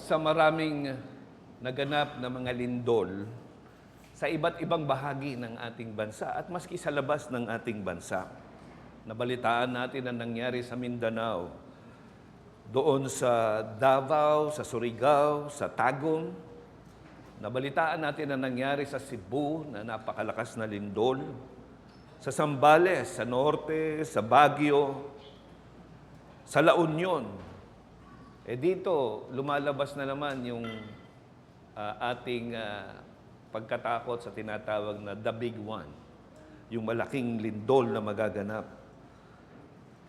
sa maraming naganap na mga lindol sa iba't ibang bahagi ng ating bansa at maski sa labas ng ating bansa. Nabalitaan natin ang nangyari sa Mindanao, doon sa Davao, sa Surigao, sa Tagum. Nabalitaan natin ang nangyari sa Cebu na napakalakas na lindol, sa Zambales, sa Norte, sa Baguio, sa La Union. Dito, lumalabas na naman yung ating pagkatakot sa tinatawag na The Big One, yung malaking lindol na magaganap.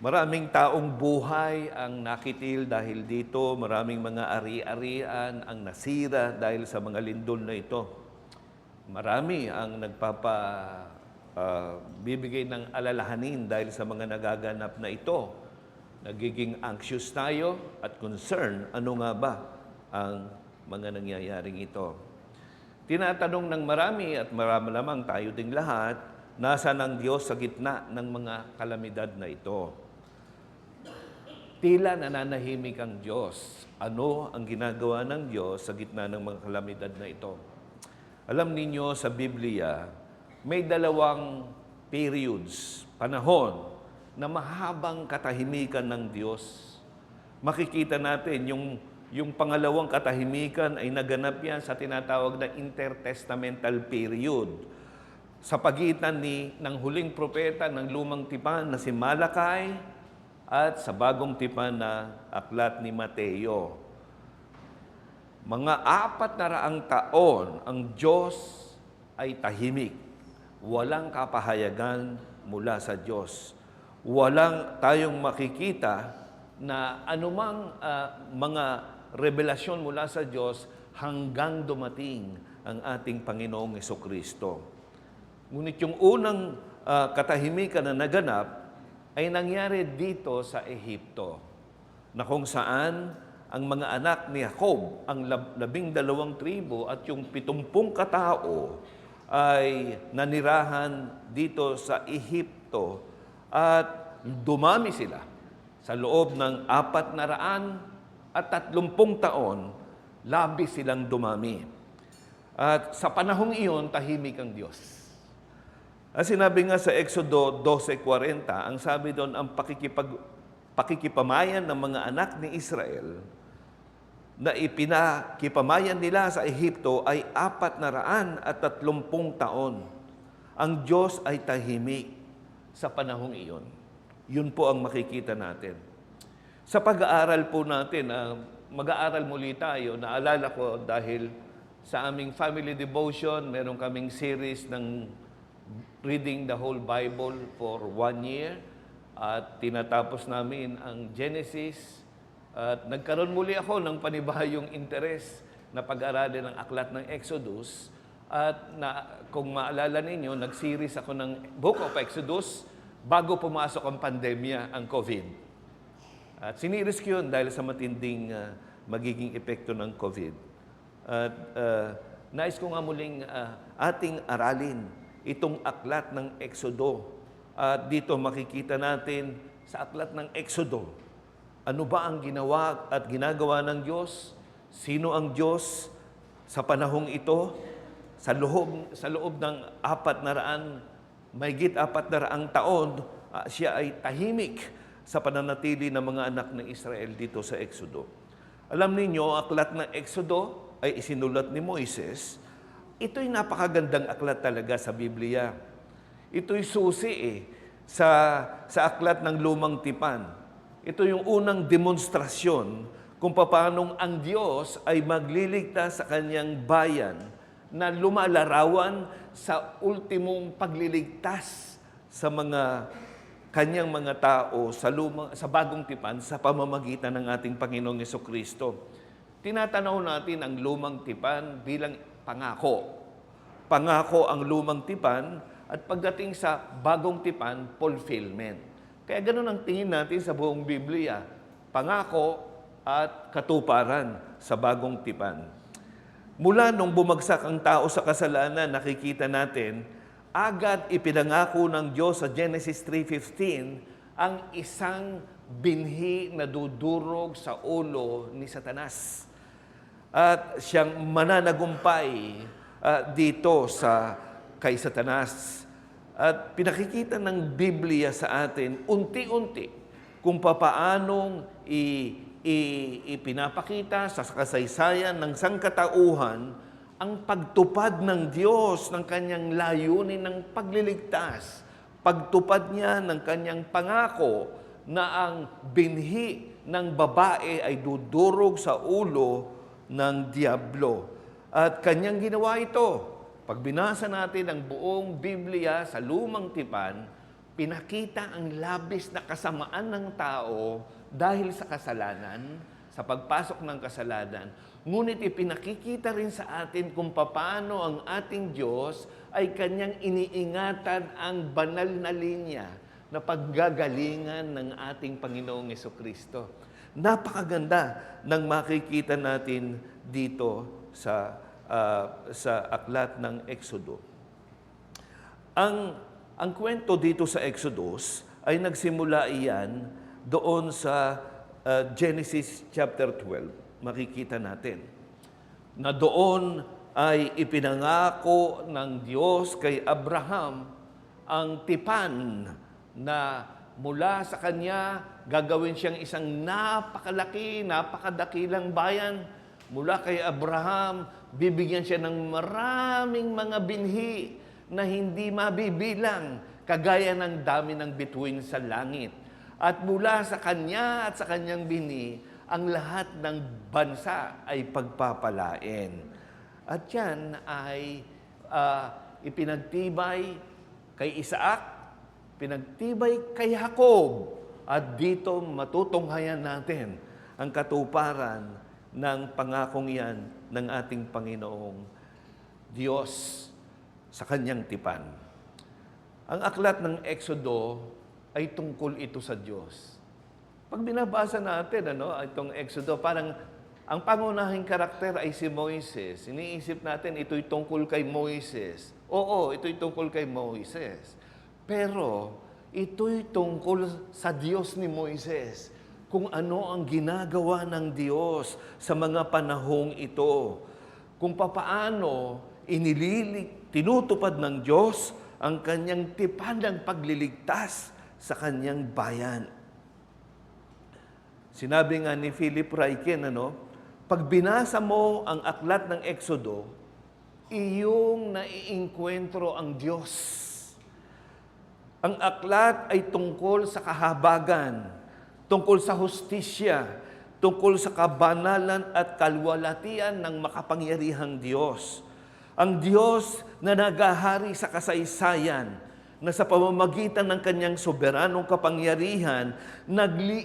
Maraming taong buhay ang nakitil dahil dito, maraming mga ari-arian ang nasira dahil sa mga lindol na ito. Marami ang bibigay ng alalahanin dahil sa mga nagaganap na ito. Nagiging anxious tayo at concern, ano nga ba ang mga nangyayaring ito. Tinatanong ng marami at maraming tayo ding lahat, nasaan ang Diyos sa gitna ng mga kalamidad na ito? Tila nananahimik ang Diyos. Ano ang ginagawa ng Diyos sa gitna ng mga kalamidad na ito? Alam ninyo sa Biblia, may dalawang periods, panahon, na mahabang katahimikan ng Diyos. Makikita natin yung pangalawang katahimikan ay naganap yan sa tinatawag na intertestamental period. Sa pagitan ng huling propeta ng Lumang Tipan na si Malakay at sa Bagong Tipan na aklat ni Mateo. Mga 400 taon ang Diyos ay tahimik. Walang kapahayagan mula sa Diyos. Walang tayong makikita na anumang mga revelasyon mula sa Diyos hanggang dumating ang ating Panginoong Hesukristo. Ngunit yung unang katahimikan na naganap ay nangyari dito sa Ehipto, na kung saan ang mga anak ni Jacob, ang 12 tribo at yung 70 katao ay nanirahan dito sa Ehipto at dumami sila sa loob ng 430 taon, labis silang dumami. At sa panahong iyon, tahimik ang Diyos. Ang sinabi nga sa Exodo 12:40, ang sabi doon, ang pakikipamayan ng mga anak ni Israel na ipinakipamayan nila sa Ehipto ay 430 taon. Ang Diyos ay tahimik sa panahong iyon. Yun po ang makikita natin. Sa pag-aaral po natin, mag-aaral muli tayo, naalala ko dahil sa aming family devotion, meron kaming series ng reading the whole Bible for 1 year at tinatapos namin ang Genesis at nagkaroon muli ako ng panibahayong interes na pag-aralin ng aklat ng Exodus at kung maalala ninyo, nag-series ako ng Book of Exodus bago pumasok ang pandemya, ang COVID. At siniris ko yun dahil sa matinding magiging epekto ng COVID. At nais ko nga muling ating aralin itong aklat ng Exodo. At dito makikita natin sa aklat ng Exodo, ano ba ang ginawa at ginagawa ng Diyos? Sino ang Diyos sa panahong ito? Sa loob ng 400 taon, siya ay tahimik sa pananatili ng mga anak ng Israel dito sa Exodo. Alam ninyo, aklat ng Exodo ay isinulat ni Moises. Ito'y napakagandang aklat talaga sa Biblia. Ito'y susi sa aklat ng Lumang Tipan. Ito yung unang demonstrasyon kung paanong ang Diyos ay magliligtas sa kanyang bayan na lumalarawan sa ultimong pagliligtas sa mga kanyang mga tao sa Bagong Tipan sa pamamagitan ng ating Panginoong Hesukristo. Tinatanaw natin ang Lumang Tipan bilang pangako. Pangako ang Lumang Tipan at pagdating sa Bagong Tipan, fulfillment. Kaya ganun ang tingin natin sa buong Biblia. Pangako at katuparan sa Bagong Tipan. Mula nung bumagsak ang tao sa kasalanan, nakikita natin, agad ipinangako ng Diyos sa Genesis 3:15 ang isang binhi na dudurog sa ulo ni Satanas. at siyang mananagumpay dito kay Satanas. At pinakikita ng Biblia sa atin unti-unti kung papaanong ipinapakita sa kasaysayan ng sangkatauhan ang pagtupad ng Diyos ng kanyang layunin ng pagliligtas. Pagtupad niya ng kanyang pangako na ang binhi ng babae ay dudurog sa ulo ng diablo. At kanyang ginawa ito. Pag binasa natin ang buong Biblia sa Lumang Tipan, pinakita ang labis na kasamaan ng tao dahil sa kasalanan, sa pagpasok ng kasalanan. Ngunit ipinakikita rin sa atin kung paano ang ating Diyos ay kanyang iniingatan ang banal na linya na paggagalingan ng ating Panginoong Jesucristo. Napakaganda ng makikita natin dito sa aklat ng Exodo. Ang kwento dito sa Exodus ay nagsimula iyan doon sa Genesis chapter 12. Makikita natin na doon ay ipinangako ng Diyos kay Abraham ang tipan na mula sa kanya gagawin siyang isang napakalaki, napakadakilang bayan. Mula kay Abraham, bibigyan siya ng maraming mga binhi na hindi mabibilang, kagaya ng dami ng bituin sa langit. At mula sa kanya at sa kanyang binhi, ang lahat ng bansa ay pagpapalain. At yan ay ipinagtibay kay Isaac, pinagtibay kay Jacob. At dito matutunghayan natin ang katuparan ng pangakong yan ng ating Panginoong Diyos sa kanyang tipan. Ang aklat ng Exodo ay tungkol ito sa Diyos. Pag binabasa natin itong Exodo, parang ang pangunahing karakter ay si Moises. Iniisip natin ito'y tungkol kay Moises. Oo, ito'y tungkol kay Moises. Pero ito'y tungkol sa Diyos ni Moises. Kung ano ang ginagawa ng Diyos sa mga panahong ito. Kung papaano tinutupad ng Diyos ang kanyang tipan ng pagliligtas sa kanyang bayan. Sinabi nga ni Philip Ryken, pag binasa mo ang aklat ng Exodo, iyong naiinkwentro ang Diyos. Ang aklat ay tungkol sa kahabagan, tungkol sa hustisya, tungkol sa kabanalan at kalwalatian ng makapangyarihang Diyos. Ang Diyos na nagahari sa kasaysayan, na sa pamamagitan ng kanyang soberanong kapangyarihan,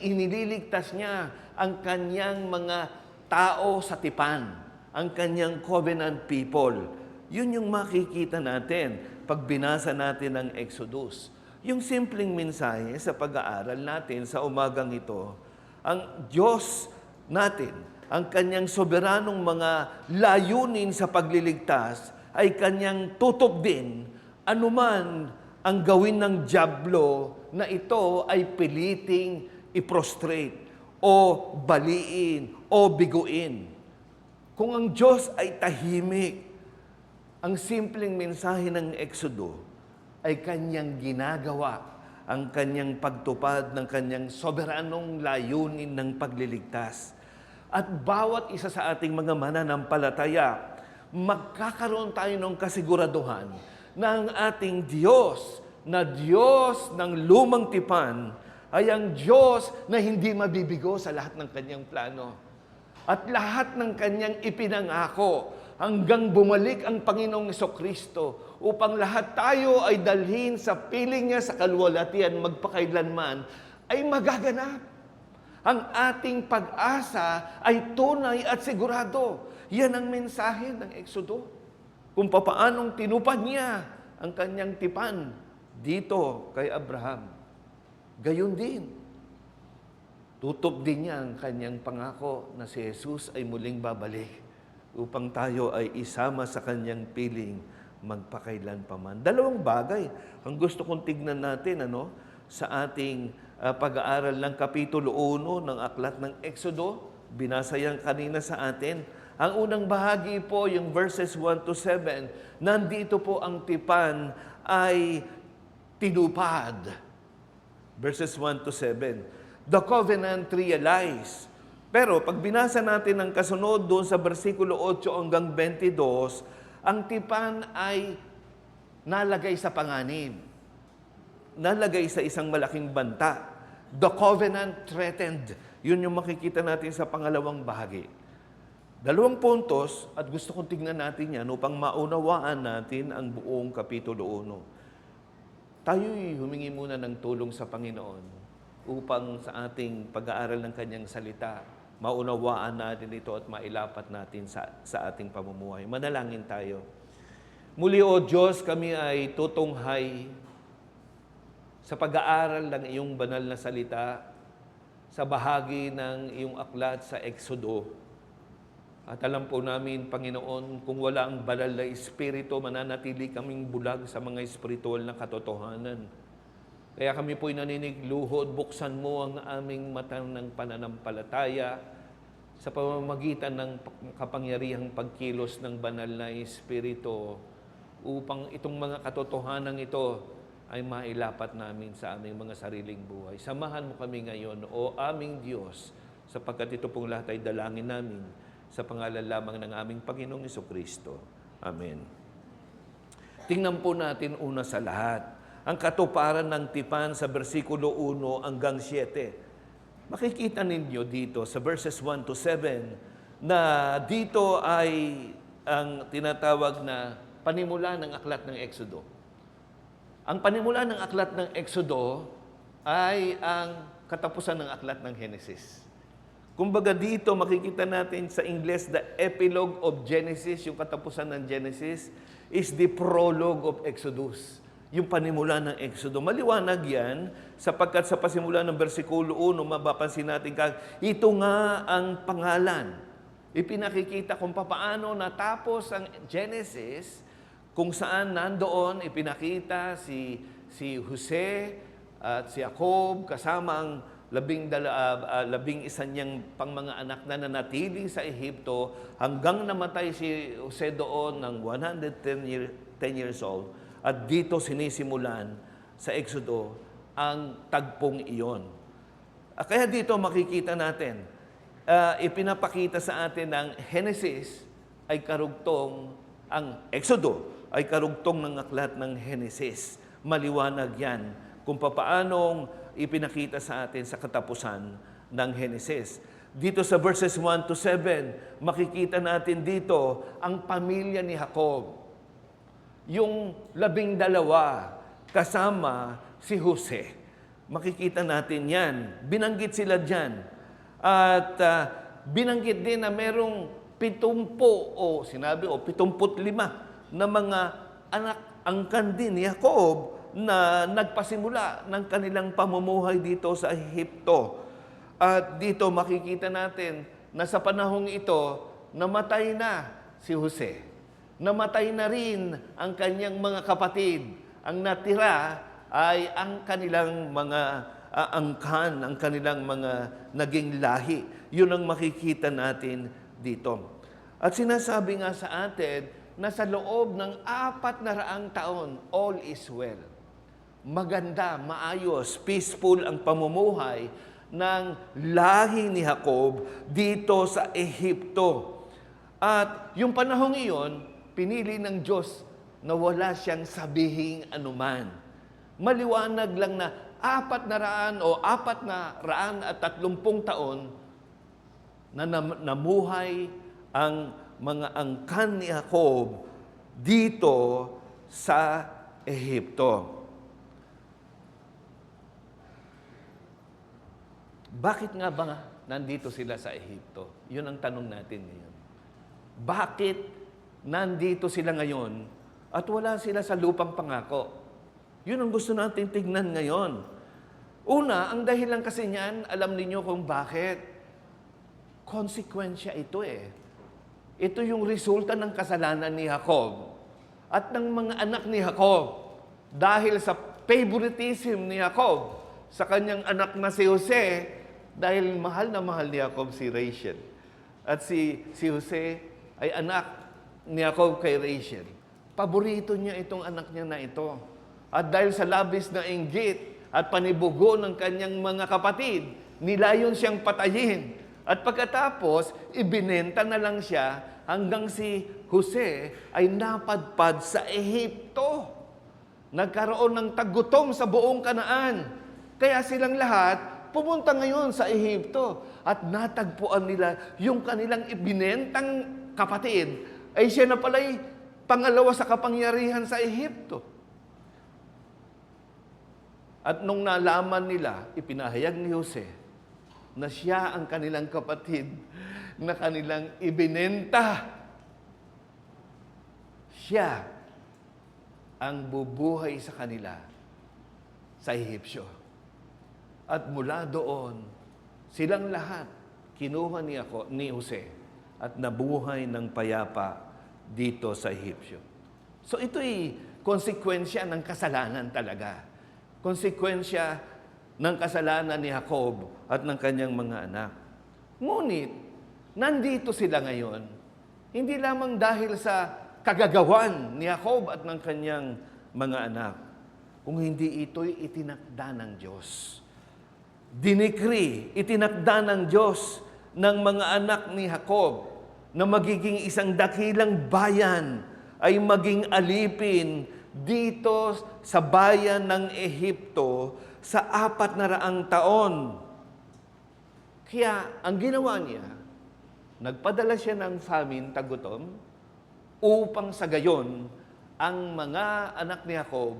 iniligtas niya ang kanyang mga tao sa tipan, ang kanyang covenant people. Yun yung makikita natin pag binasa natin ang Exodus. Yung simpleng mensahe sa pag-aaral natin sa umagang ito, ang Diyos natin, ang kanyang soberanong mga layunin sa pagliligtas ay kanyang tutok din anuman ang gawin ng diablo na ito ay piliting i-prostrate o baliin o biguin. Kung ang Diyos ay tahimik, ang simpleng mensahe ng Exodo ay kanyang ginagawa, ang kanyang pagtupad ng kanyang soberanong layunin ng pagliligtas. At bawat isa sa ating mga mananampalataya, magkakaroon tayo ng kasiguraduhan na ang ating Diyos, na Diyos ng lumang tipan, ay ang Diyos na hindi mabibigo sa lahat ng kanyang plano. At lahat ng kanyang ipinangako hanggang bumalik ang Panginoong Jesucristo upang lahat tayo ay dalhin sa piling niya sa kalwalatian magpakailanman ay magaganap. Ang ating pag-asa ay tunay at sigurado. Yan ang mensahe ng Exodo. Kung papaanong tinupad niya ang kanyang tipan dito kay Abraham. Gayon din. Tutup din niya ang kanyang pangako na si Jesus ay muling babalik upang tayo ay isama sa kanyang piling magpakailanpaman. Dalawang bagay ang gusto kong tignan natin sa ating pag-aaral ng Kapitulo 1 ng Aklat ng Exodo. Binasa yan kanina sa atin. Ang unang bahagi po, yung verses 1 to 7, nandito po ang tipan ay tinupad. Verses 1 to 7. The covenant realized. Pero pag binasa natin ang kasunod doon sa versikulo 8 hanggang 22, ang tipan ay nalagay sa panganib. Nalagay sa isang malaking banta. The covenant threatened. Yun yung makikita natin sa pangalawang bahagi. 2 puntos, at gusto kong tignan natin yan upang maunawaan natin ang buong Kapitulo 1. Tayo'y humingi muna ng tulong sa Panginoon upang sa ating pag-aaral ng Kanyang salita, maunawaan natin ito at mailapat natin sa ating pamumuhay. Manalangin tayo. Muli, O Diyos, kami ay tutunghay sa pag-aaral ng iyong banal na salita sa bahagi ng iyong aklat sa Exodo. At alam po namin, Panginoon, kung wala ang banal na Espiritu, mananatili kaming bulag sa mga espiritual na katotohanan. Kaya kami po'y naninigluhod, buksan mo ang aming mata ng pananampalataya sa pamamagitan ng kapangyarihang pagkilos ng banal na Espiritu upang itong mga katotohanan ito ay mailapat namin sa aming mga sariling buhay. Samahan mo kami ngayon, O aming Diyos, sapagkat ito pong lahat ay dalangin namin sa pangalan lamang ng aming Panginoong Jesucristo. Amen. Tingnan po natin una sa lahat ang katuparan ng tipan sa versikulo 1 hanggang 7. Makikita ninyo dito sa verses 1 to 7 na dito ay ang tinatawag na panimula ng aklat ng Exodo. Ang panimula ng aklat ng Exodo ay ang katapusan ng aklat ng Genesis. Kumbaga dito, makikita natin sa Ingles, the epilogue of Genesis, yung katapusan ng Genesis, is the prologue of Exodus. Yung panimula ng Exodo. Maliwanag yan, sapagkat sa pasimula ng versikulo 1, mapapansin natin ito nga ang pangalan. Ipinakikita kung paano natapos ang Genesis, kung saan nandoon ipinakita si Jose at si Jacob kasama ang labing isa niyang pang mga anak na nanatili sa Ehipto hanggang namatay si Jose doon ng 110 years old. At dito sinisimulan sa Exodo ang tagpong iyon. Kaya dito makikita natin, ipinapakita sa atin ng Genesis ay karugtong, ang Exodo ay karugtong ng aklat ng Genesis. Maliwanag yan kung paanong ipinakita sa atin sa katapusan ng Genesis. Dito sa verses 1 to 7, makikita natin dito ang pamilya ni Jacob. Yung 12 kasama si Jose. Makikita natin yan. Binanggit sila dyan. At binanggit din na merong 75 na mga anak angkan din ni Jacob na nagpasimula ng kanilang pamumuhay dito sa Ehipto. At dito makikita natin na sa panahong ito, namatay na si Jose. Namatay na rin ang kanyang mga kapatid. Ang natira ay ang kanilang mga angkan, ang kanilang mga naging lahi. Yun ang makikita natin dito. At sinasabi nga sa atin na sa loob ng 400 taon, all is well. Maganda, maayos, peaceful ang pamumuhay ng lahi ni Jacob dito sa Ehipto. At yung panahong iyon, pinili ng Diyos na wala siyang sabihing anuman. Maliwanag lang na 400 o 430 taon na namuhay ang mga angkan ni Jacob dito sa Ehipto. Bakit nga ba nandito sila sa Ehipto? Yun ang tanong natin ngayon. Bakit nandito sila ngayon at wala sila sa lupang pangako? Yun ang gusto natin tignan ngayon. Una, ang dahilan kasi niyan, alam niyo kung bakit. Konsekwensya ito eh. Ito yung resulta ng kasalanan ni Jacob at ng mga anak ni Jacob. Dahil sa favoritism ni Jacob sa kanyang anak na si Jose, dahil mahal na mahal ni Jacob si Rachel. At si Jose ay anak ni Jacob kay Rachel. Paborito niya itong anak niya na ito. At dahil sa labis na inggit at panibugo ng kanyang mga kapatid, nilayon siyang patayin. At pagkatapos, ibinenta na lang siya hanggang si Jose ay napadpad sa Ehipto. Nagkaroon ng tagutom sa buong Kanaan. Kaya silang lahat pumunta ngayon sa Ehipto at natagpuan nila yung kanilang ibinentang kapatid ay siya na pala'y pangalawa sa kapangyarihan sa Ehipto. At nung nalaman nila, ipinahayag ni Jose na siya ang kanilang kapatid na kanilang ibinenta. Siya ang bubuhay sa kanila sa Ehipsyo. At mula doon, silang lahat kinuha ni Jose at nabuhay ng payapa dito sa Ehipsyo. So ito'y konsekwensya ng kasalanan talaga. Konsekwensya ng kasalanan ni Jacob at ng kanyang mga anak. Ngunit, nandito sila ngayon, hindi lamang dahil sa kagagawan ni Jacob at ng kanyang mga anak, kung hindi ito'y itinakda ng Diyos. Dinikri, itinakda ng Diyos ng mga anak ni Jacob na magiging isang dakilang bayan ay maging alipin dito sa bayan ng Ehipto sa 400 taon. Kaya ang ginawa niya, nagpadala siya ng famine, tagutom, upang sa gayon, ang mga anak ni Jacob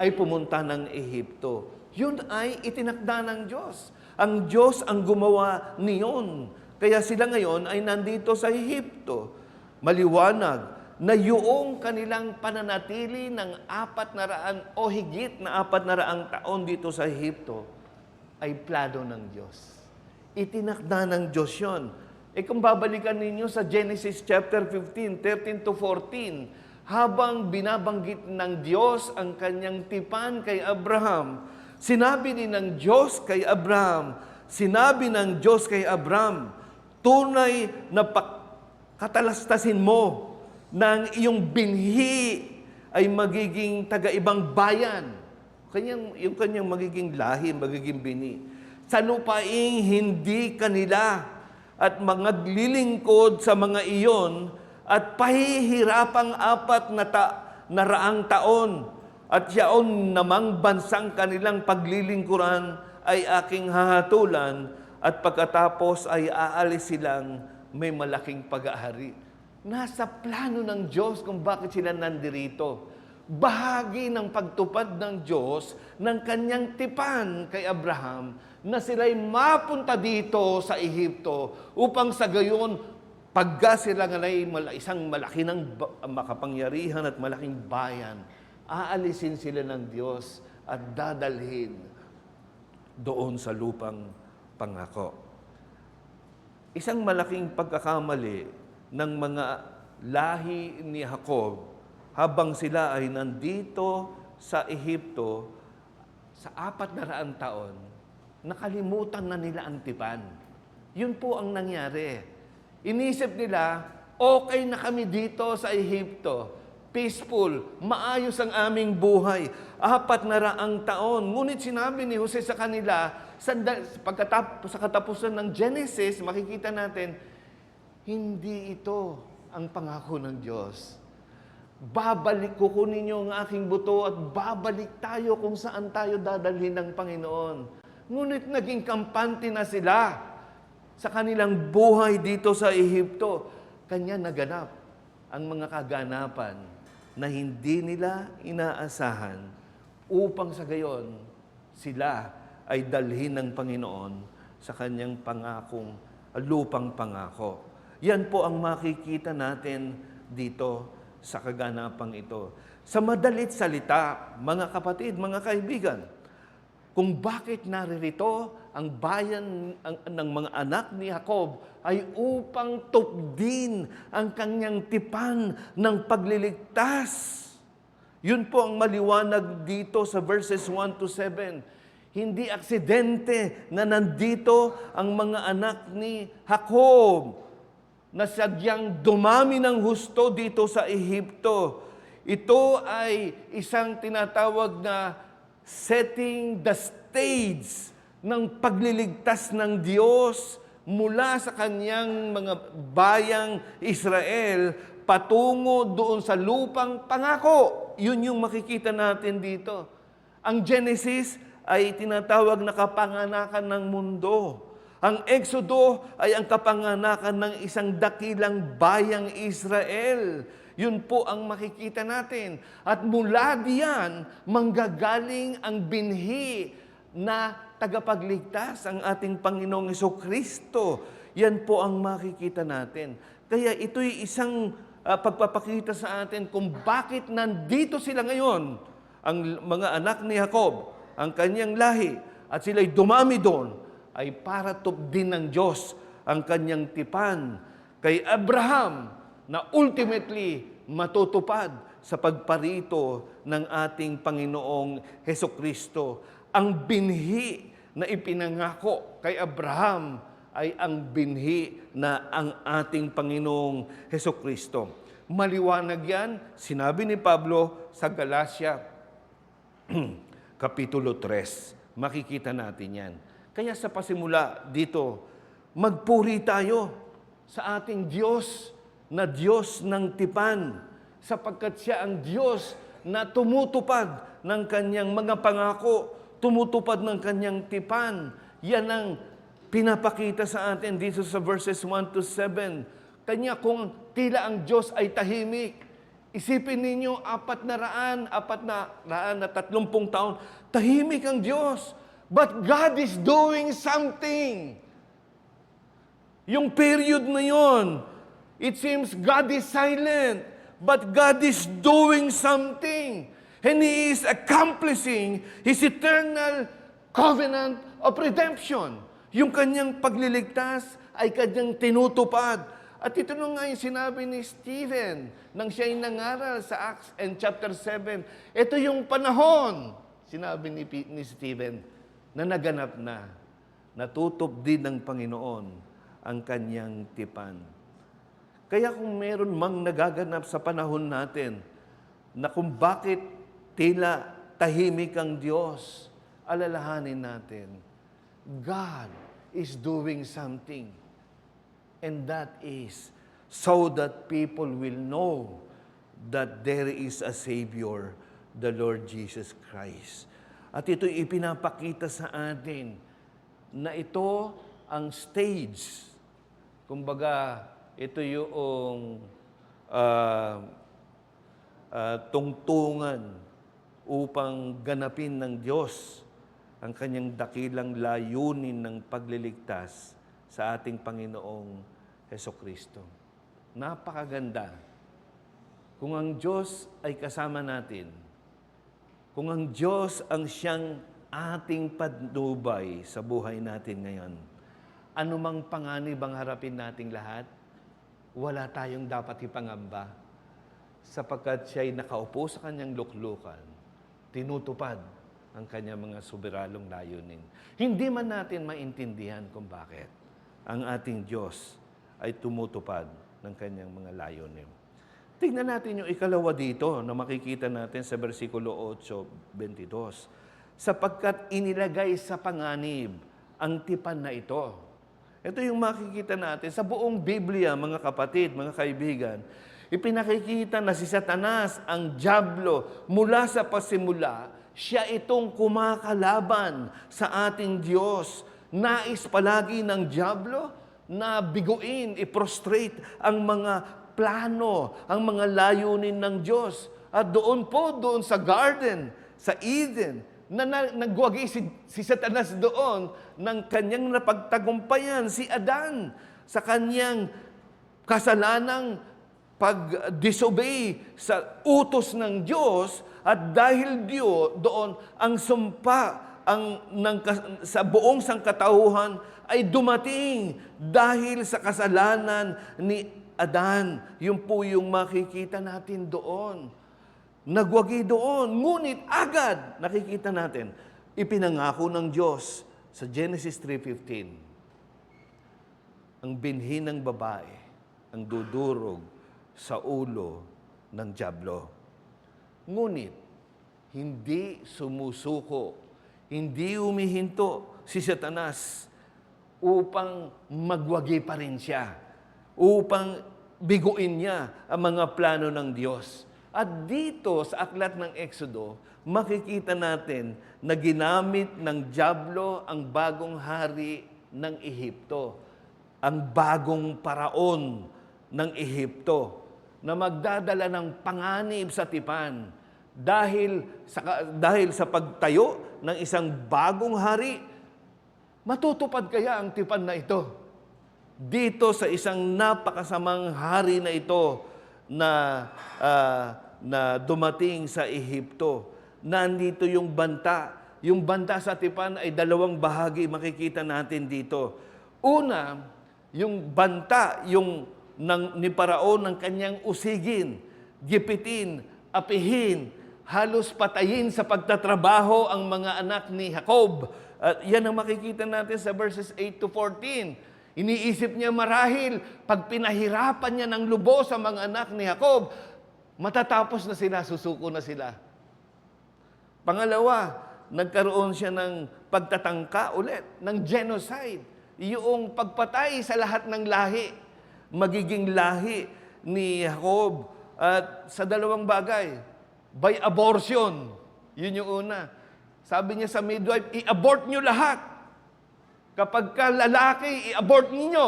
ay pumunta ng Ehipto. Yun ay itinakda ng Diyos. Ang Diyos ang gumawa niyon. Kaya sila ngayon ay nandito sa Ehipto. Maliwanag na yung kanilang pananatili ng 400 o higit na 400 taon dito sa Ehipto ay plano ng Diyos. Itinakda ng Diyos yun. Kung babalikan ninyo sa Genesis chapter 15, 13 to 14, habang binabanggit ng Diyos ang kanyang tipan kay Abraham, sinabi din ng Diyos kay Abraham, tunay na katalastasin mo ng iyong binhi ay magiging taga-ibang bayan. Yung kanyang magiging lahi, magiging binhi. Sa lupaing hindi kanila at maglilingkod sa mga iyon at pahihirapang 400 taon. At yaon namang bansang kanilang paglilingkuran ay aking hahatulan at pagkatapos ay aalis silang may malaking pag-aari. Nasa plano ng Diyos kung bakit sila nandirito. Bahagi ng pagtupad ng Diyos ng kanyang tipan kay Abraham na sila'y mapunta dito sa Ehipto upang sa gayon, pagka sila ngalay isang malaki ng makapangyarihan at malaking bayan, aalisin sila ng Diyos at dadalhin doon sa lupang pangako. Isang malaking pagkakamali ng mga lahi ni Jacob habang sila ay nandito sa Ehipto sa 400 taon, nakalimutan na nila ang tipan. Yun po ang nangyari. Inisip nila, okay na kami dito sa Ehipto. Peaceful, maayos ang aming buhay. 400 taon. Ngunit sinabi ni Jose sa kanila, sa katapusan ng Genesis, makikita natin, hindi ito ang pangako ng Diyos. Kukunin niyo ang aking buto at babalik tayo kung saan tayo dadalhin ng Panginoon. Ngunit naging kampante na sila sa kanilang buhay dito sa Ehipto. Kanya naganap ang mga kaganapan na hindi nila inaasahan upang sa gayon sila ay dalhin ng Panginoon sa kanyang pangakong lupang pangako. Yan po ang makikita natin dito sa kaganapang ito. Sa madalit salita, mga kapatid, mga kaibigan, kung bakit naririto ang bayan ng mga anak ni Jacob ay upang tupdin ang kanyang tipan ng pagliligtas. Yun po ang maliwanag dito sa verses 1 to 7. Hindi aksidente na nandito ang mga anak ni Jacob na sadyang dumami ng husto dito sa Ehipto. Ito ay isang tinatawag na setting the stage ng pagliligtas ng Diyos mula sa kanyang mga bayang Israel patungo doon sa lupang pangako. Yun yung makikita natin dito. Ang Genesis ay tinatawag na kapanganakan ng mundo. Ang Exodo ay ang kapanganakan ng isang dakilang bayang Israel. Yun po ang makikita natin. At mula diyan, manggagaling ang binhi na tagapagligtas, ang ating Panginoong Jesucristo. Yan po ang makikita natin. Kaya ito'y isang pagpapakita sa atin kung bakit nandito sila ngayon, ang mga anak ni Jacob, ang kanyang lahi, at sila'y dumami doon, ay para tupdin ng Diyos ang kanyang tipan kay Abraham, na ultimately matutupad sa pagparito ng ating Panginoong Hesukristo. Ang binhi na ipinangako kay Abraham ay ang binhi na ang ating Panginoong Hesukristo. Maliwanag yan, sinabi ni Pablo sa Galatia, Kapitulo 3. Makikita natin yan. Kaya sa pasimula dito, magpuri tayo sa ating Diyos na Diyos ng tipan, sapagkat siya ang Diyos na tumutupad ng kanyang mga pangako, tumutupad ng kanyang tipan. Yan ang pinapakita sa atin dito sa verses 1 to 7. Kanya kung tila ang Diyos ay tahimik, isipin ninyo 430 taon, tahimik ang Diyos. But God is doing something. Yung period na yon, it seems God is silent, but God is doing something. And He is accomplishing His eternal covenant of redemption. Yung kanyang pagliligtas ay kanyang tinutupad. At ito na nga yung sinabi ni Stephen nang siya'y nangaral sa Acts and chapter 7. Ito yung panahon, sinabi ni Stephen, na naganap na, natutup din ng Panginoon ang kanyang tipan. Kaya kung meron mang nagaganap sa panahon natin, na kung bakit tila tahimik ang Diyos, alalahanin natin, God is doing something. And that is so that people will know that there is a Savior, the Lord Jesus Christ. At ito'y ipinapakita sa atin na ito ang stage. Kumbaga, ito yung tungtungan upang ganapin ng Diyos ang kanyang dakilang layunin ng pagliligtas sa ating Panginoong Hesukristo. Napakaganda. Kung ang Diyos ay kasama natin, kung ang Diyos ang siyang ating patnubay sa buhay natin ngayon, anumang panganib ang harapin nating lahat, wala tayong dapat ipangamba sapagkat siya'y nakaupo sa kanyang luklukan, tinutupad ang kanyang mga soberanong layunin. Hindi man natin maintindihan kung bakit ang ating Diyos ay tumutupad ng kanyang mga layunin. Tingnan natin yung ikalawa dito na makikita natin sa versikulo 8:22. Sapagkat inilagay sa panganib ang tipan na ito. Ito yung makikita natin sa buong Biblia, mga kapatid, mga kaibigan. Ipinakikita na si Satanas, ang dyablo, mula sa pasimula, siya itong kumakalaban sa ating Diyos. Nais palagi ng dyablo na biguin, i-prostrate ang mga plano, ang mga layunin ng Diyos. At doon sa garden, sa Eden, nagwagi si Satanas doon ng kanyang napagtagumpayan, si Adan, sa kanyang kasalanang pag-disobey sa utos ng Diyos. At dahil doon, ang sumpa sa buong sangkatauhan ay dumating dahil sa kasalanan ni Adan. Yun po yung makikita natin doon. Nagwagi doon. Ngunit agad, nakikita natin, ipinangako ng Diyos sa Genesis 3:15. Ang binhi ng babae, ang dudurog sa ulo ng dyablo. Ngunit, hindi sumusuko, hindi humihinto si Satanas upang magwagi pa rin siya, upang biguin niya ang mga plano ng Diyos. At dito sa aklat ng Exodo, makikita natin na ginamit ng dyablo ang bagong hari ng Ehipto, ang bagong paraon ng Ehipto, na magdadala ng panganib sa tipan dahil sa pagtayo ng isang bagong hari. Matutupad kaya ang tipan na ito? Dito sa isang napakasamang hari na ito na dumating sa Ehipto, nandito yung banta. Yung banta sa tipan ay dalawang bahagi, makikita natin dito. Una, yung banta, ni Paraon ng kanyang usigin, gipitin, apihin, halos patayin sa pagtatrabaho ang mga anak ni Jacob. At yan ang makikita natin sa verses 8 to 14. Iniisip niya marahil, pag pinahirapan niya ng lubos sa mga anak ni Jacob, matatapos na sila, susuko na sila. Pangalawa, nagkaroon siya ng pagtatangka ulit, ng genocide. Yung pagpatay sa lahat ng lahi, magiging lahi ni Jacob. At sa dalawang bagay, by abortion, yun yung una. Sabi niya sa midwife, i-abort nyo lahat. Kapag ka lalaki, i-abort ninyo.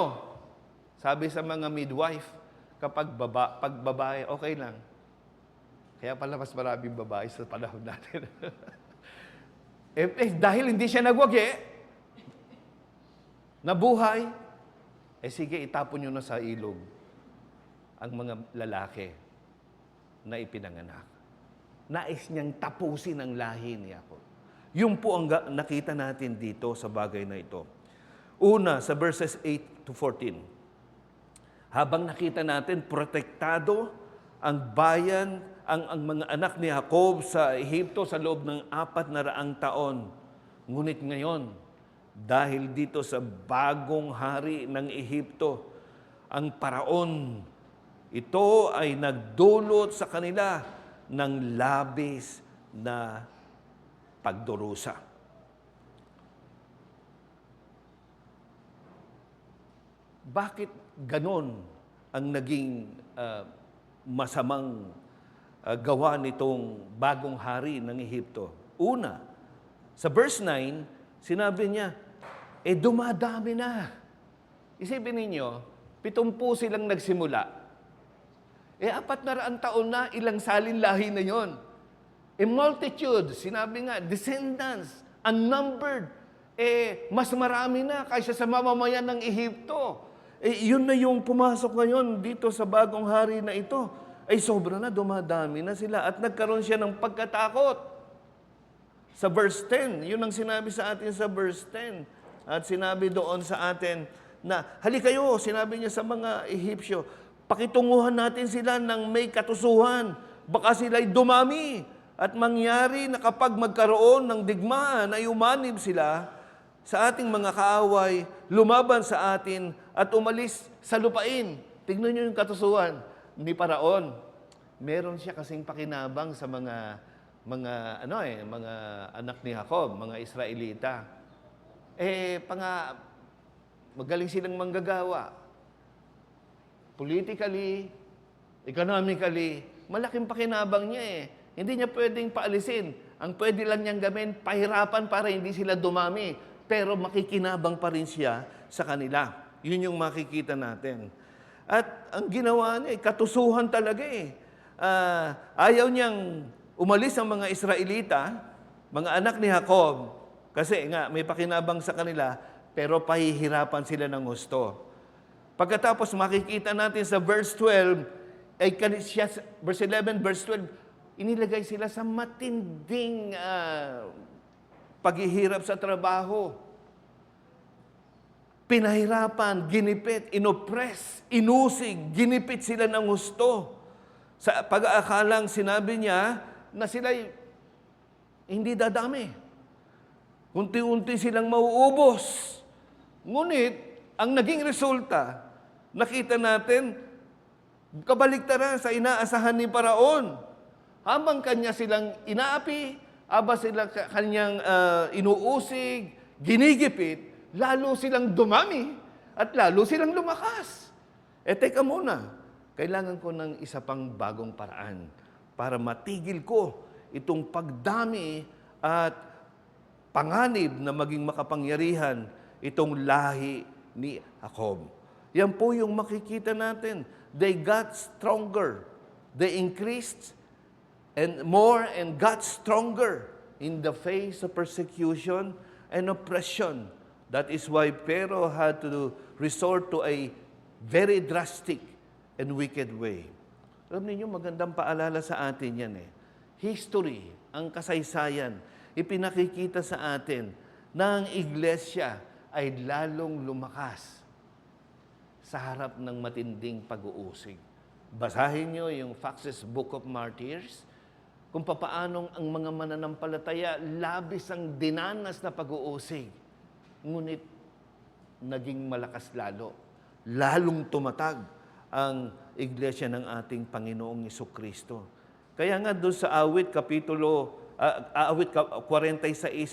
Sabi sa mga midwife, pag babae, okay lang. Kaya pala mas maraming babae sa panahon natin. Dahil hindi siya nagwagi, nabuhay, sige, itapon nyo na sa ilog ang mga lalaki na ipinanganak. Nais niyang tapusin ang lahi ni Jacob. Yun po ang nakita natin dito sa bagay na ito. Una, sa verses 8 to 14. Habang nakita natin, protektado ang bayan, ang mga anak ni Jacob sa Ehipto sa loob ng 400 taon. Ngunit ngayon, dahil dito sa bagong hari ng Ehipto, ang paraon, ito ay nagdulot sa kanila ng labis na pagdurusa. Bakit ganon ang naging masamang gawa nitong bagong hari ng Ehipto? Una, sa verse 9, sinabi niya, dumadami na. Isipin ninyo, 70 silang nagsimula. 400 taon na, ilang salin lahi na yon. A multitude, sinabi nga, descendants, unnumbered, mas marami na kaysa sa mamamayan ng Ehipto. Yun na yung pumasok ngayon dito sa bagong hari na ito. Sobra na, dumadami na sila. At nagkaroon siya ng pagkatakot. Sa verse 10, yun ang sinabi sa atin sa verse 10. At sinabi doon sa atin na, halika kayo, sinabi niya sa mga Ehipsyo, pakitunguhan natin sila ng may katusuhan. Baka sila'y dumami. At mangyari na kapag magkaroon ng digmaan ay umanib sila sa ating mga kaaway, lumaban sa atin at umalis sa lupain. Tignan niyo yung katusuhan ni Paraon. Meron siya kasing pakinabang sa mga anak ni Jacob, mga Israelita. Magaling silang manggagawa. Politically, economically, malaking pakinabang niya Hindi niya pwedeng paalisin. Ang pwede lang niyang gawin, pahirapan para hindi sila dumami. Pero makikinabang pa rin siya sa kanila. Yun yung makikita natin. At ang ginawa niya, katusuhan talaga ayaw niyang umalis ang mga Israelita, mga anak ni Jacob, kasi nga may pakinabang sa kanila, pero pahihirapan sila ng gusto. Pagkatapos makikita natin sa verse 12, verse 11, verse 12, inilagay sila sa matinding paghihirap sa trabaho. Pinahirapan, ginipit, inoppress, inusig, ginipit sila ng gusto. Sa pag-aakalang sinabi niya na sila'y hindi dadami. Unti-unti silang mauubos. Ngunit, ang naging resulta, nakita natin Kabaligtaran sa inaasahan ni Paraon. Habang kanya silang inaapi, habang sila kanyang inuusig, ginigipit, lalo silang dumami at lalo silang lumakas. Teka muna, kailangan ko ng isa pang bagong paraan para matigil ko itong pagdami at panganib na maging makapangyarihan itong lahi ni Jacob. Yan po yung makikita natin. They got stronger. They increased and more and got stronger in the face of persecution and oppression. That is why Pharaoh had to resort to a very drastic and wicked way. Alam niyo, magandang paalala sa atin yan eh. History, ang kasaysayan, ipinakikita sa atin na ang iglesia ay lalong lumakas sa harap ng matinding pag-uusig. Basahin niyo yung Fox's Book of Martyrs, kung papaanong ang mga mananampalataya labis ang dinanas na pag-uusig. Ngunit naging malakas lalo. Lalong tumatag ang iglesia ng ating Panginoong Jesucristo. Kaya nga doon sa awit 46,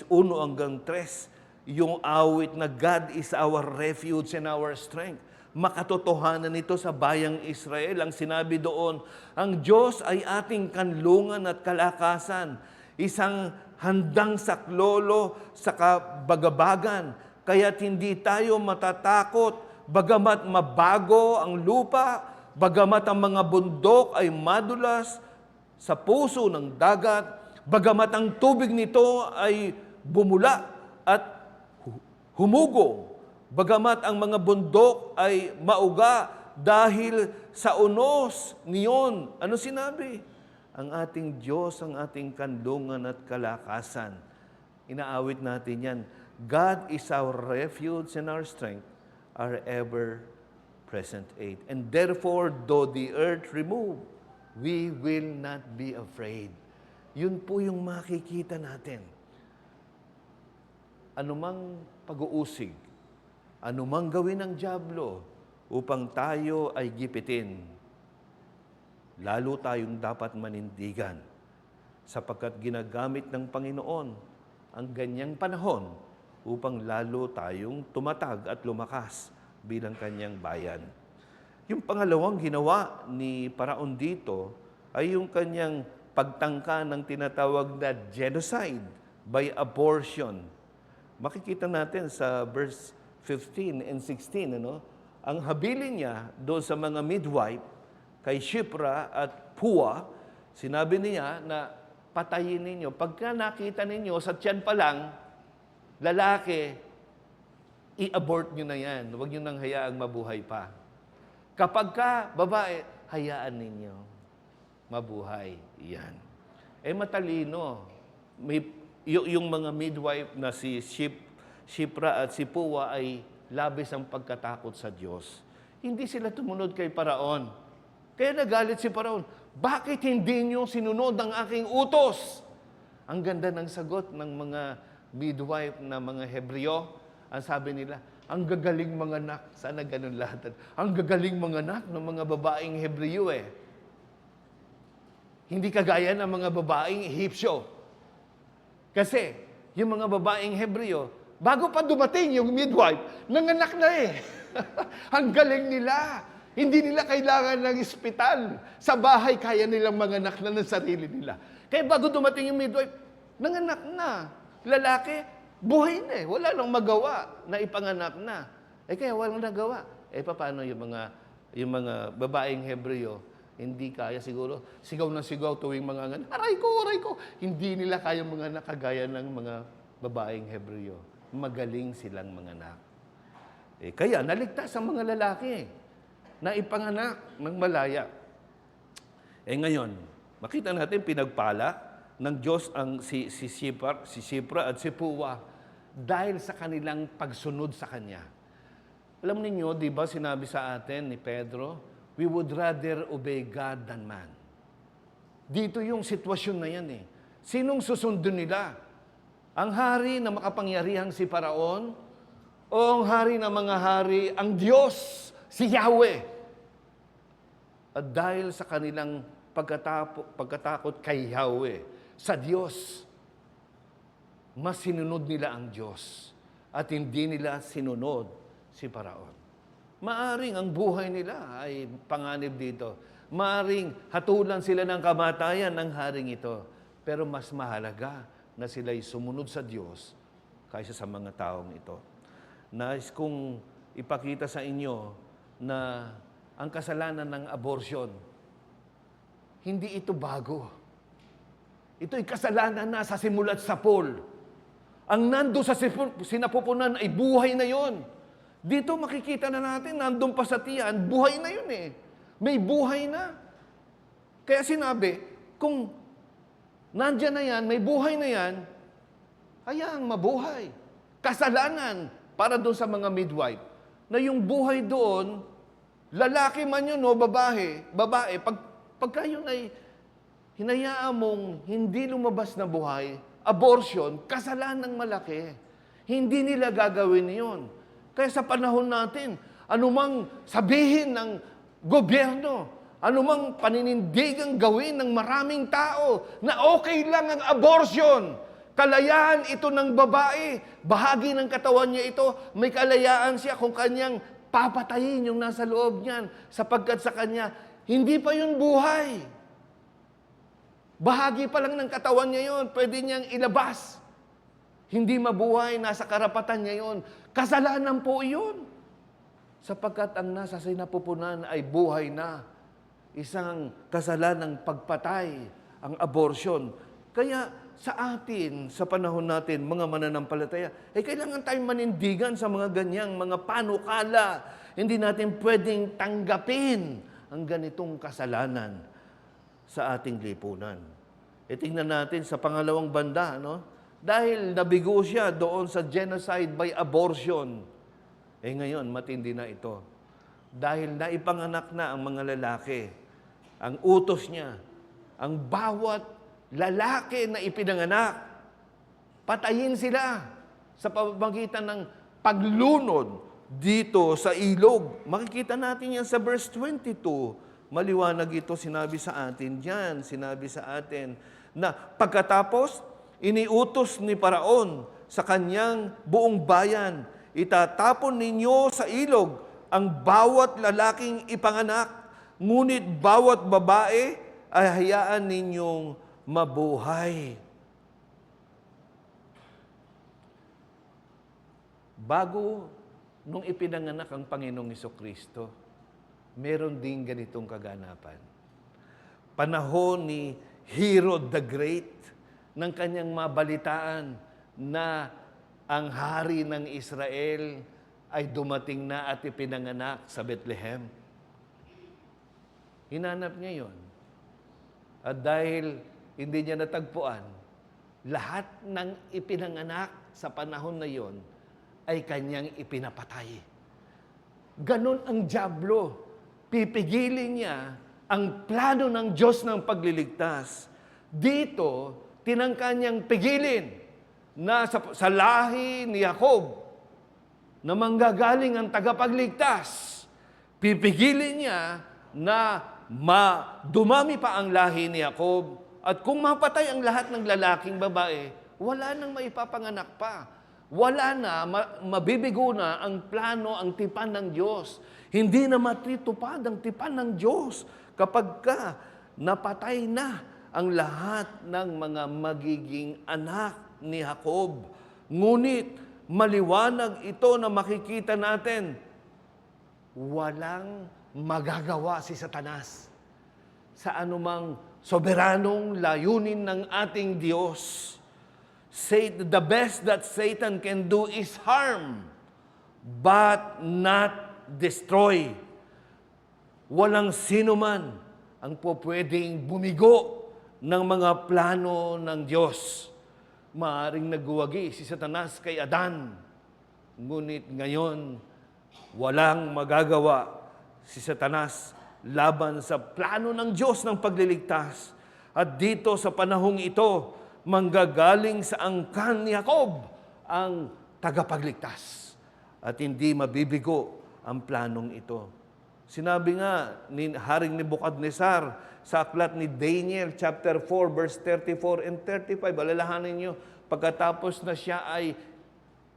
1 hanggang 3, yung awit na God is our refuge and our strength. Makatotohanan nito sa bayang Israel. Ang sinabi doon, ang Diyos ay ating kanlungan at kalakasan, isang handang saklolo sa kabagabagan, kaya't hindi tayo matatakot, bagamat mabago ang lupa, bagamat ang mga bundok ay madulas sa puso ng dagat, bagamat ang tubig nito ay bumula at humugo, bagamat ang mga bundok ay mauga dahil sa unos niyon. Ano sinabi? Ang ating Diyos, ang ating kanlungan at kalakasan. Inaawit natin yan. God is our refuge and our strength, our ever-present aid. And therefore, though the earth remove, we will not be afraid. Yun po yung makikita natin. Anumang pag-uusig, anumang gawin ng dyablo upang tayo ay gipitin, lalo tayong dapat manindigan sapagkat ginagamit ng Panginoon ang ganyang panahon upang lalo tayong tumatag at lumakas bilang kanyang bayan. Yung pangalawang ginawa ni Paraon dito ay yung kanyang pagtangka ng tinatawag na genocide by abortion. Makikita natin sa verse 15 and 16, ang habilin niya doon sa mga midwife, kay Shipra at Pua, sinabi niya na patayin ninyo. Pagka nakita ninyo sa tiyan pa lang, lalaki, i-abort nyo na yan. Huwag nyo nang hayaang mabuhay pa. Kapag ka babae, hayaan ninyo mabuhay yan. Matalino. Yung mga midwife na si Shipra at si Pua ay labis ang pagkatakot sa Diyos. Hindi sila tumunod kay Paraon. Kaya nagalit si Paraon, bakit hindi nyo sinunod ang aking utos? Ang ganda ng sagot ng mga midwife na mga Hebreo. Ang sabi nila, ang gagaling mga anak. Sana ganun lahat. Ang gagaling mga anak ng mga babaeng Hebreo eh. Hindi kagaya ng mga babaeng Ehipsyo. Kasi, yung mga babaeng Hebreo, bago pa dumating yung midwife, nanganak na eh. Ang galing nila. Hindi nila kailangan ng ospital. Sa bahay, kaya nilang manganak na ng sarili nila. Kaya bago dumating yung midwife, nanganak na. Lalaki, buhay na eh. Wala nang magawa na ipanganak na. Kaya walang nagawa. Paano yung mga babaeng Hebreo? Hindi kaya siguro. Sigaw na sigaw tuwing mga anak. Aray ko. Hindi nila kaya mga anak kagaya ng mga babaeng Hebreo. Magaling silang mga anak. Kaya naligtas ang mga lalaki na ipanganak ng malaya. Ngayon, makita natin pinagpala ng Diyos ang si Shipra at si Pua dahil sa kanilang pagsunod sa Kanya. Alam niyo, di ba sinabi sa atin ni Pedro, we would rather obey God than man. Dito yung sitwasyon na yan eh. Sinong susundin nila? Ang hari na makapangyarihang si Paraon o ang hari na mga hari, ang Diyos, si Yahweh? At dahil sa kanilang pagkatakot kay Yahweh, sa Diyos, mas sinunod nila ang Diyos at hindi nila sinunod si Paraon. Maaring ang buhay nila ay panganib dito. Maaring hatulan sila ng kamatayan ng haring ito. Pero mas mahalaga na sila'y sumunod sa Diyos kaysa sa mga taong ito. Nais kong ipakita sa inyo na ang kasalanan ng abortion, hindi ito bago. Ito'y kasalanan na sa simulat sa Paul. Ang nando sa sinapupunan ay buhay na yon. Dito makikita na natin, nandun pa sa tiyan, buhay na yun eh. May buhay na. Kaya sinabi, kung nandyan na yan, may buhay na yan, hayaang mabuhay. Kasalanan para doon sa mga midwife, na yung buhay doon, lalaki man yun o babae, pagka yun ay hinayaan mong hindi lumabas na buhay, abortion, kasalanan malaki. Hindi nila gagawin yun. Kaya sa panahon natin, anumang sabihin ng gobyerno, anumang paninindigang gawin ng maraming tao na okay lang ang abortion, kalayaan ito ng babae, bahagi ng katawan niya ito, may kalayaan siya kung kanyang papatayin yung nasa loob niyan, sapagkat sa kanya, hindi pa yun buhay. Bahagi pa lang ng katawan niya yun, pwede niyang ilabas. Hindi mabuhay, nasa karapatan niya yun. Kasalanan po yun. Sapagkat ang nasa sinapupunan ay buhay na. Isang kasalanang pagpatay, ang abortion. Kaya sa atin, sa panahon natin, mga mananampalataya, kailangan tayong manindigan sa mga ganyang mga panukala. Hindi natin pwedeng tanggapin ang ganitong kasalanan sa ating lipunan. Tingnan natin sa pangalawang banda, no? Dahil nabigo siya doon sa genocide by abortion. Ngayon, matindi na ito. Dahil naipanganak na ang mga lalaki, ang utos niya, ang bawat lalaki na ipinanganak, patayin sila sa pamamagitan ng paglunod dito sa ilog. Makikita natin yan sa verse 22. Maliwanag ito, sinabi sa atin diyan, sinabi sa atin na pagkatapos, iniutos ni Paraon sa kanyang buong bayan, itatapon ninyo sa ilog ang bawat lalaking ipanganak, ngunit bawat babae ay hayaan ninyong mabuhay. Bago nung ipinanganak ang Panginoong Hesukristo, meron din ganitong kaganapan. Panahon ni Herod the Great, ng kanyang mabalitaan na ang hari ng Israel ay dumating na at ipinanganak sa Bethlehem. Hinanap niya yon. At dahil hindi niya natagpuan, lahat ng ipinanganak sa panahon na yon ay kanyang ipinapatay. Ganon ang dyablo. Pipigilin niya ang plano ng Diyos ng pagliligtas. Dito, tinangka niyang pigilin na sa lahi ni Jacob na manggagaling ang tagapagligtas. Pipigilin niya na dumami pa ang lahi ni Jacob at kung mapatay ang lahat ng lalaking babae, wala nang maipapanganak pa. Wala na, mabibigo na ang plano, ang tipan ng Diyos. Hindi na matutupad ang tipan ng Diyos kapag napatay na ang lahat ng mga magiging anak ni Jacob. Ngunit maliwanag ito na makikita natin, walang magagawa si Satanas sa anumang soberanong layunin ng ating Diyos. The best that Satan can do is harm, but not destroy. Walang sino man ang pwedeng bumigo ng mga plano ng Diyos. Maaring nagwagi si Satanas kay Adan. Ngunit ngayon, walang magagawa si Satanas laban sa plano ng Diyos ng pagliligtas. At dito sa panahong ito, manggagaling sa angkan ni Jacob ang tagapagligtas. At hindi mabibigo ang planong ito. Sinabi nga ni Haring Nebuchadnezzar sa aklat ni Daniel chapter 4 verse 34 and 35, alalahanin niyo, pagkatapos na siya ay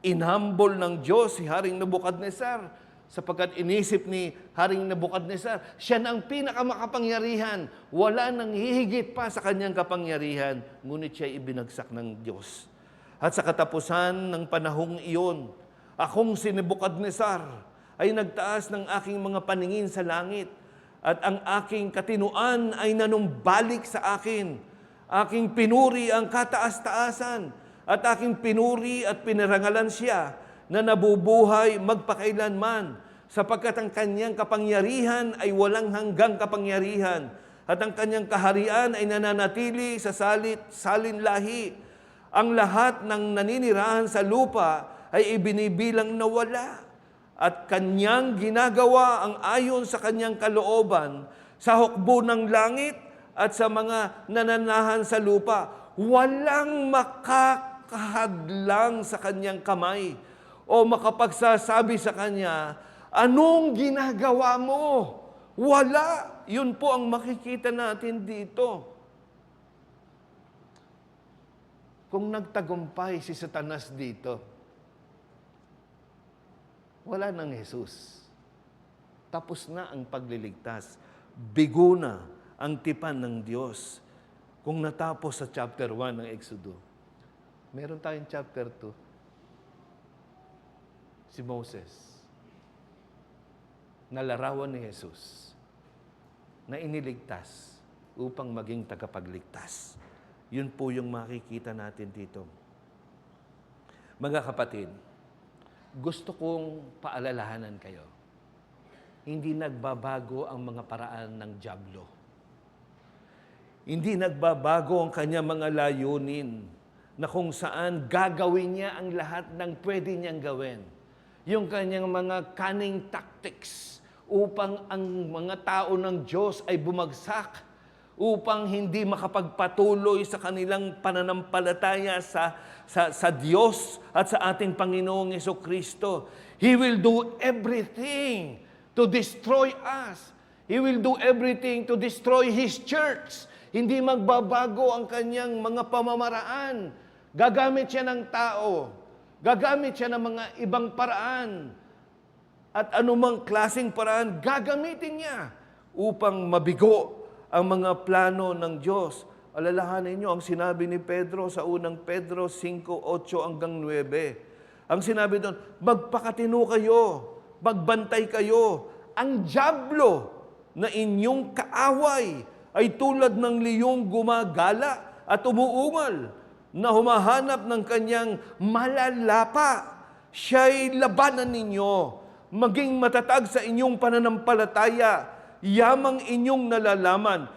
inhumble ng Diyos si Haring Nebuchadnezzar, sapagkat inisip ni Haring Nebuchadnezzar, siya na ang pinakamakapangyarihan, wala nang hihigit pa sa kanyang kapangyarihan, ngunit siya ibinagsak ng Diyos. At sa katapusan ng panahong iyon, akong si Nebuchadnezzar ay nagtaas ng aking mga paningin sa langit, at ang aking katinuan ay nanumbalik sa akin. Aking pinuri ang kataas-taasan, at aking pinuri at pinarangalan siya na nabubuhay magpakailanman, sapagkat ang kanyang kapangyarihan ay walang hanggang kapangyarihan, at ang kanyang kaharian ay nananatili sa salin lahi. Ang lahat ng naninirahan sa lupa ay ibinibilang na wala, at kanyang ginagawa ang ayon sa kanyang kalooban sa hukbo ng langit at sa mga nananahan sa lupa. Walang makakahadlang sa kanyang kamay o makapagsasabi sa kanya, anong ginagawa mo? Wala. Yun po ang makikita natin dito. Kung nagtagumpay si Satanas dito, wala nang Jesus. Tapos na ang pagliligtas. Bigo na ang tipan ng Diyos. Kung natapos sa chapter 1 ng Exodo, meron tayong chapter 2. Si Moses, nalarawan ni Jesus, na iniligtas upang maging tagapagligtas. Yun po yung makikita natin dito. Mga kapatid, gusto kong paalalahanan kayo, hindi nagbabago ang mga paraan ng dyablo. Hindi nagbabago ang kanyang mga layunin na kung saan gagawin niya ang lahat ng pwede niyang gawin. Yung kanyang mga cunning tactics upang ang mga tao ng Diyos ay bumagsak, upang hindi makapagpatuloy sa kanilang pananampalataya sa Diyos at sa ating Panginoong Jesucristo. He will do everything to destroy us. He will do everything to destroy His church. Hindi magbabago ang kanyang mga pamamaraan. Gagamit siya ng tao. Gagamit siya ng mga ibang paraan. At anumang klaseng paraan, gagamitin niya upang mabigo ang mga plano ng Diyos. Alalahanin niyo ang sinabi ni Pedro sa unang Pedro 5:8 hanggang 9. Ang sinabi doon, magpakatino kayo, magbantay kayo. Ang dyablo na inyong kaaway ay tulad ng liyong gumagala at umuungal na humahanap ng kanyang malalapa. Siya'y labanan ninyo, maging matatag sa inyong pananampalataya, yamang inyong nalalaman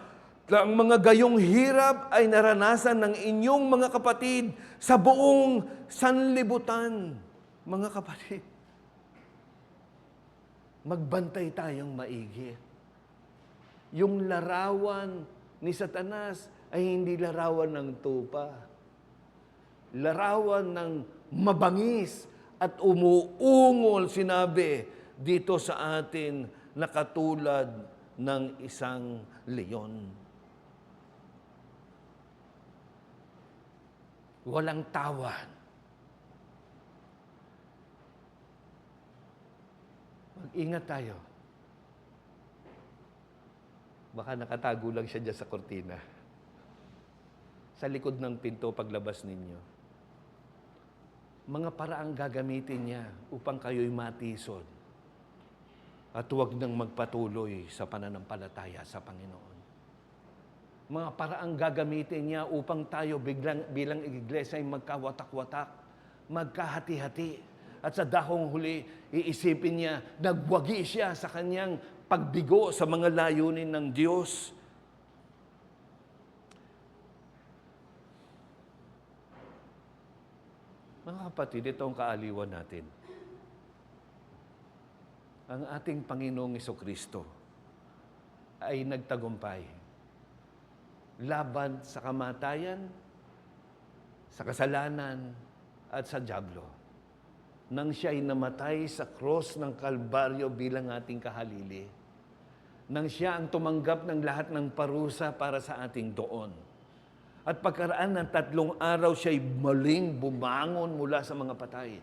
na ang mga gayong hirap ay naranasan ng inyong mga kapatid sa buong sanlibutan. Mga kapatid, magbantay tayong maigi. Yung larawan ni Satanas ay hindi larawan ng tupa. Larawan ng mabangis at umuungol, sinabi dito sa atin, na katulad ng isang leon. Walang tawan. Mag-ingat tayo. Baka nakatago lang siya dyan sa kortina. Sa likod ng pinto paglabas ninyo. Mga paraang gagamitin niya upang kayo'y matisod. At huwag nang magpatuloy sa pananampalataya sa Panginoon. Mga paraang gagamitin niya upang tayo bilang iglesia ay magkawatak-watak, magkahati-hati. At sa dahong huli, iisipin niya, nagwagi siya sa kanyang pagbigo sa mga layunin ng Diyos. Mga kapatid, ito ang kaaliwan natin. Ang ating Panginoong Jesucristo ay nagtagumpay laban sa kamatayan, sa kasalanan, at sa dyablo. Nang siya'y namatay sa cross ng Kalbaryo bilang ating kahalili, nang siya ang tumanggap ng lahat ng parusa para sa ating doon. At pagkaraan ng 3 araw, siya'y maling bumangon mula sa mga patay.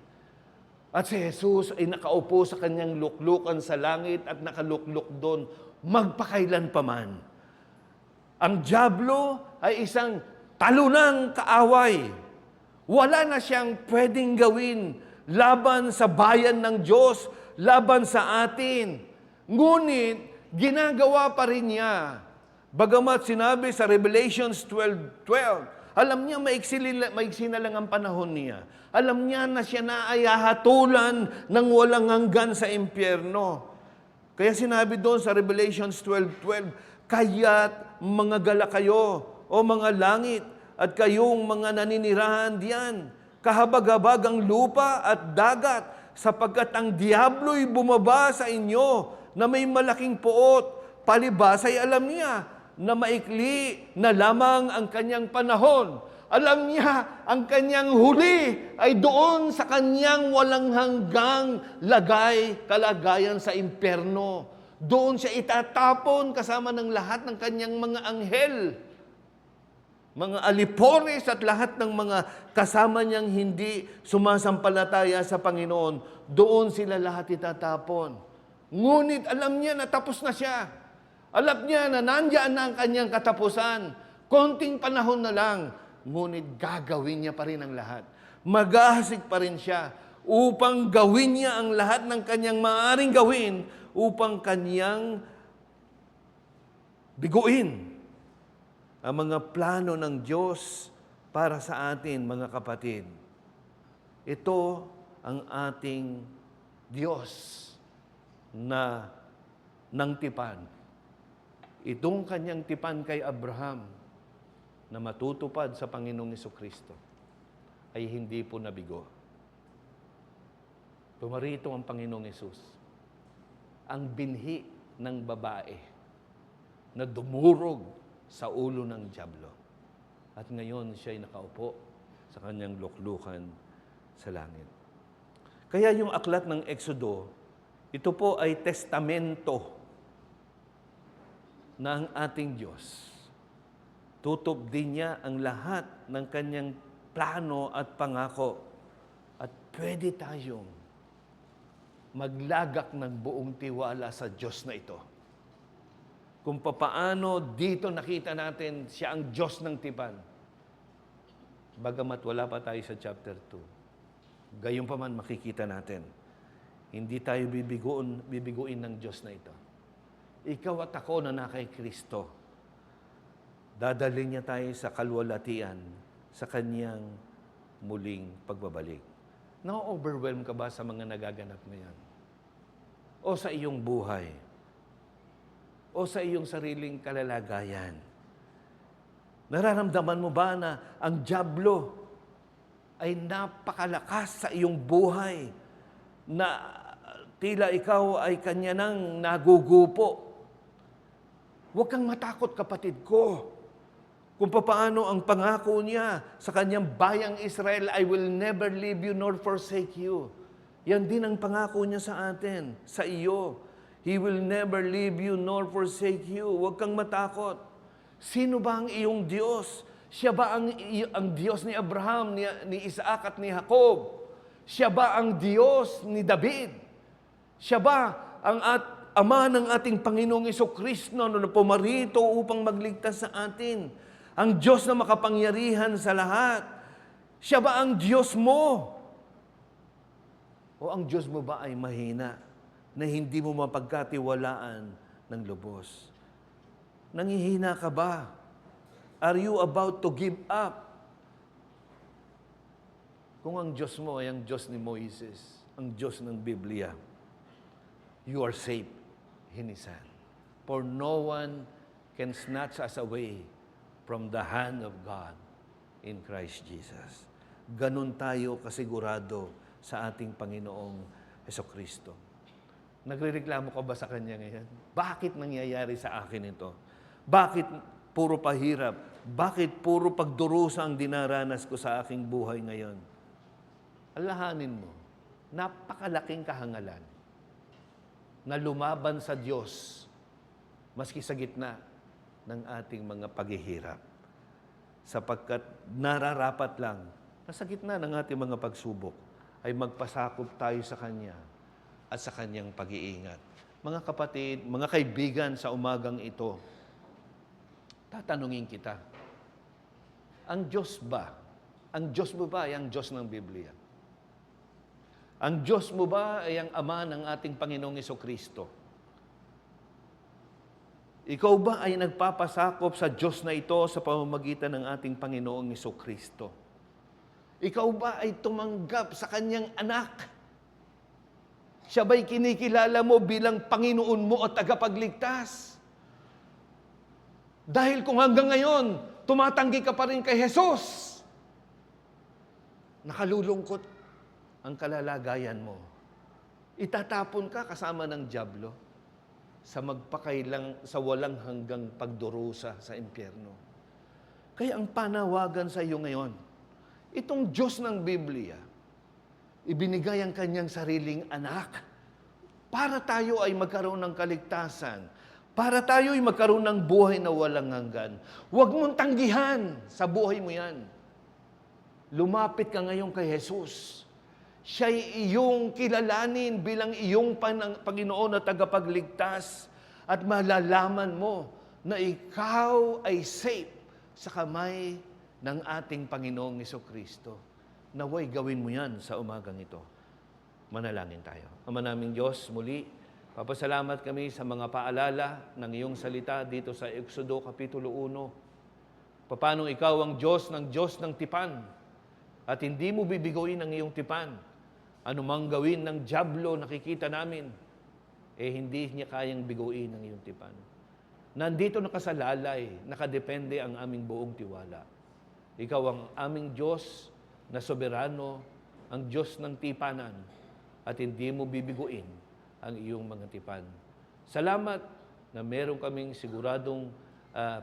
At si Jesus ay nakaupo sa kanyang luklukan sa langit at nakalukluk doon magpakailan paman. Ang dyablo ay isang talunang kaaway. Wala na siyang pwedeng gawin laban sa bayan ng Diyos, laban sa atin. Ngunit, ginagawa pa rin niya. Bagamat sinabi sa Revelations 12:12, alam niya maiksi na lang ang panahon niya. Alam niya na siya na ay hahatulan ng walang hanggan sa impyerno. Kaya sinabi doon sa Revelations 12:12, kaya't mga gala kayo, o mga langit, at kayong mga naninirahan diyan, kahabag-habag ang lupa at dagat, sapagkat ang diablo'y bumaba sa inyo na may malaking puot, palibas ay alam niya na maikli na lamang ang kanyang panahon. Alam niya ang kanyang huli ay doon sa kanyang walang hanggang kalagayan sa impyerno. Doon siya itatapon kasama ng lahat ng kanyang mga anghel, mga alipores at lahat ng mga kasama niyang hindi sumasampalataya sa Panginoon. Doon sila lahat itatapon. Ngunit alam niya na tapos na siya. Alam niya na nandiyan na ang kanyang katapusan. Konting panahon na lang. Ngunit gagawin niya pa rin ang lahat. Maghahasik pa rin siya upang gawin niya ang lahat ng kanyang maaaring gawin upang kanyang biguin ang mga plano ng Diyos para sa atin, mga kapatid. Ito ang ating Diyos na ng tipan. Itong kanyang tipan kay Abraham na matutupad sa Panginoong Jesucristo ay hindi po nabigo. Pumarito ang Panginoong Hesus, ang binhi ng babae na dumurog sa ulo ng dyablo. At ngayon siya ay nakaupo sa kanyang luklukan sa langit. Kaya yung aklat ng Exodo, ito po ay testamento ng ating Diyos. Tutup din niya ang lahat ng kanyang plano at pangako. At pwede tayong maglagak ng buong tiwala sa Diyos na ito. Kung papaano dito nakita natin siya ang Diyos ng tipan. Bagamat wala pa tayo sa chapter 2. Gayon pa man makikita natin. Hindi tayo bibiguin ng Diyos na ito. Ikaw at ako na kay Kristo. Dadalhin niya tayo sa kalwalatian, sa kanyang muling pagbabalik. Na-overwhelm ka ba sa mga nagaganap ngayon? O sa iyong buhay? O sa iyong sariling kalalagayan? Nararamdaman mo ba na ang dyablo ay napakalakas sa iyong buhay na tila ikaw ay kanya nang nagugupo? Huwag kang matakot, kapatid ko. Kung paano ang pangako niya sa kanyang bayang Israel, I will never leave you nor forsake you. Yan din ang pangako niya sa atin, sa iyo. He will never leave you nor forsake you. Huwag kang matakot. Sino ba ang iyong Diyos? Siya ba ang Diyos ni Abraham, ni Isaac at ni Jacob? Siya ba ang Diyos ni David? Siya ba ang Ama ng ating Panginoong Jesucristo na pumarito upang magligtas sa atin? Ang Diyos na makapangyarihan sa lahat. Siya ba ang Diyos mo? O ang Diyos mo ba ay mahina na hindi mo mapagkatiwalaan ng lubos? Nangihina ka ba? Are you about to give up? Kung ang Diyos mo ay ang Diyos ni Moises, ang Diyos ng Biblia, you are safe in His hand. For no one can snatch us away from the hand of God in Christ Jesus. Ganun tayo kasigurado sa ating Panginoong Hesukristo. Nagrereklamo ka ba sa Kanya ngayon? Bakit nangyayari sa akin ito? Bakit puro pahirap? Bakit puro pagdurusa ang dinaranas ko sa aking buhay ngayon? Alahanin mo, napakalaking kahangalan na lumaban sa Diyos maski sa gitna ng ating mga paghihirap. Sapagkat nararapat lang na sa gitna ng ating mga pagsubok ay magpasakop tayo sa Kanya at sa Kanyang pag-iingat. Mga kapatid, mga kaibigan, sa umagang ito, tatanungin kita, ang Diyos mo ba ay ang Diyos ng Biblia? Ang Diyos mo ba ay ang Ama ng ating Panginoong Jesucristo? Ikaw ba ay nagpapasakop sa Diyos na ito sa pamamagitan ng ating Panginoong Jesucristo? Ikaw ba ay tumanggap sa Kanyang anak? Siya ba'y kinikilala mo bilang Panginoon mo at tagapagligtas? Dahil kung hanggang ngayon, tumatanggi ka pa rin kay Jesus, nakalulungkot ang kalalagayan mo. Itatapon ka kasama ng dyablo sa sa walang hanggang pagdurusa sa impyerno. Kaya ang panawagan sa iyo ngayon, itong Diyos ng Biblia, ibinigay ang Kanyang sariling anak para tayo ay magkaroon ng kaligtasan, para tayo ay magkaroon ng buhay na walang hanggan. Huwag mong tanggihan sa buhay mo yan. Lumapit ka ngayon kay Jesus. Siya'y iyong kilalanin bilang iyong Panginoon at tagapagligtas at malalaman mo na ikaw ay safe sa kamay ng ating Panginoong Jesucristo. Naway gawin mo yan sa umagang ito. Manalangin tayo. Ama naming Diyos, muli, papasalamat kami sa mga paalala ng iyong salita dito sa Exodo Kapitulo 1. Paano ikaw ang Diyos ng tipan at hindi mo bibigoin ang iyong tipan. Anumang gawin ng dyablo nakikita namin, hindi niya kayang biguin ang iyong tipan. Nandito nakasalalay, nakadepende ang aming buong tiwala. Ikaw ang aming Diyos na soberano, ang Diyos ng tipanan, at hindi mo bibiguin ang iyong mga tipan. Salamat na meron kaming siguradong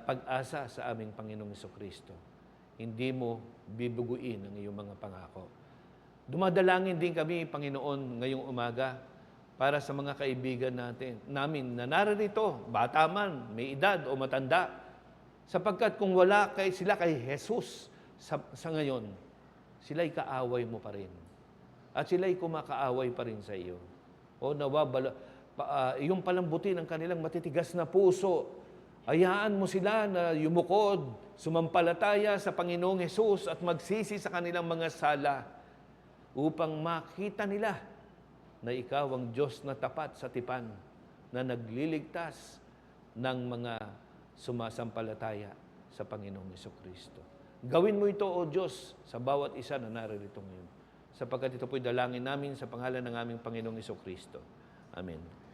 pag-asa sa aming Panginoong Jesucristo. Hindi mo bibiguin ang iyong mga pangako. Dumadalangin din kami, Panginoon, ngayong umaga para sa mga kaibigan namin na narito, bata man, may edad o matanda, sapagkat kung wala sila kay Jesus sa ngayon, sila'y kaaway mo pa rin. At sila'y kumakaaway pa rin sa iyo. O yung palambutin ng kanilang matitigas na puso, hayaan mo sila na yumukod, sumampalataya sa Panginoong Jesus at magsisi sa kanilang mga sala upang makita nila na ikaw ang Diyos na tapat sa tipan, na nagliligtas ng mga sumasampalataya sa Panginoong Jesucristo. Gawin mo ito, O Diyos, sa bawat isa na naririto ngayon. Sapagkat ito po'y dalangin namin sa pangalan ng aming Panginoong Jesucristo. Amen.